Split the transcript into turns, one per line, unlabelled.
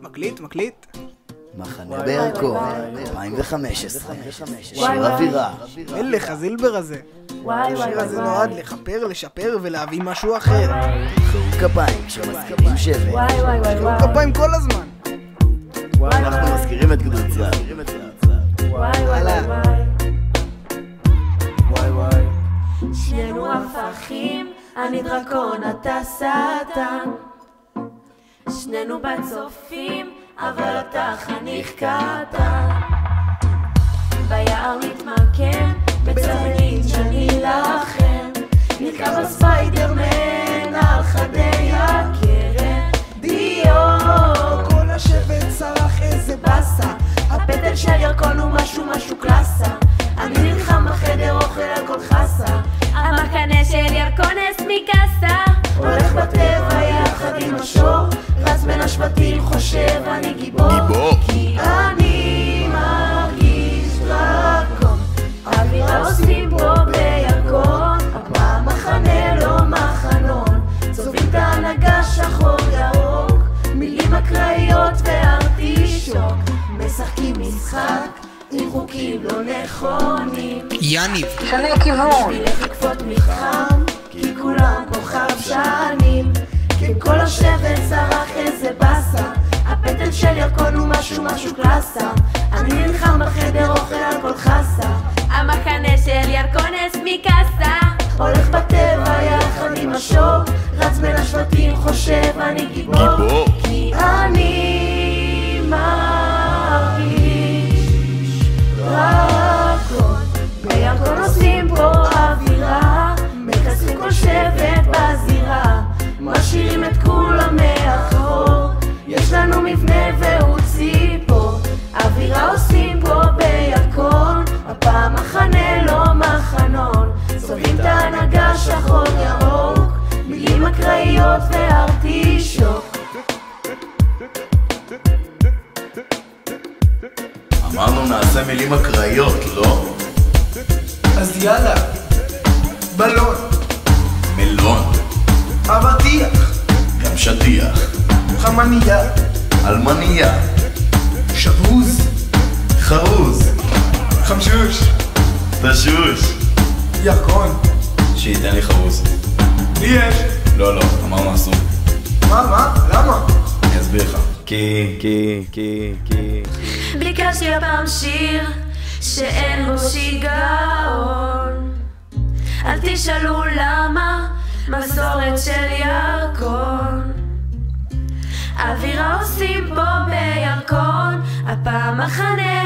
מקליט.
מחנה בירקון, 2015, שיר אווירה.
מלך הזילבר הזה. השיר הזה נועד לכפר, לשפר ולהביא משהו אחר.
חירו כפיים כשמזכירים שבר.
חירו כפיים כל הזמן.
אנחנו מזכירים את גדוד צהר.
שנינו הפכים, אני דרקון, אתה שטן. שנינו בצופים, אבל אתה חניך קטן. ביער מתמקם, בצללים שנילחם. נרכב הספיידרמן על חדי הקרן. דיו,
כל השבט צרח איזה בסה.
הפטל של ירקון הוא משהו קלאסה. אני נלחם בחדר אוכל על כל חסה. המחנה של ירקונס מקסה. הולך בטבע יחד עם השור. רץ בין השבטים חושב אני גיבור. כי אני מרגיש דרקון. אווירה עושים פה בירקון. הפעם מחנה לא מחנון. צובעים את ההנהגה שחור ירוק. מילים אקראיות וארטישוק. משחקים משחק עם חוקים לא נכונים.
יניב
שנה כיוון בשבילך לקפות מתחם. כי כולם כוכב שנים. כי כל השבט צרח איזה בסה. הפטל של ירקון הוא משהו קלאסה. אני נלחם בחדר אוכל על כל חסה. המחנה של ירקונס מקסה. הולך בטבע יחד עם השור. רץ בין השבטים חושב אני גיבור. כי אני מרגיש דרקון. בירקון עושים פה אווירה. מכסים כל שבט בזירה. משאירים את כולם מאחור. יש לנו מבנה והוא ציפור. אווירה עושים פה בירקון. הפעם מחנה לא מחנון. צובעים את ההנהגה שחור ירוק. מילים אקראיות וארטישוק.
אמרנו נעשה מילים אקראיות, לא?
אז יאללה. בלון.
מלון.
אבטיח.
גם שטיח.
חמניה.
אלמניה.
שבוז.
חרוז.
חמשוש.
תשוש.
ירקון.
שייתן לי חרוז.
לי יש.
לא, אמרנו אסור.
מה? למה?
אני אסביר לך. כי.
ביקשתי הפעם שיר שאין בו שיגעון. אל תשאלו למה, מסורת של ירקון. אווירה עושים פה בירקון. הפעם מחנה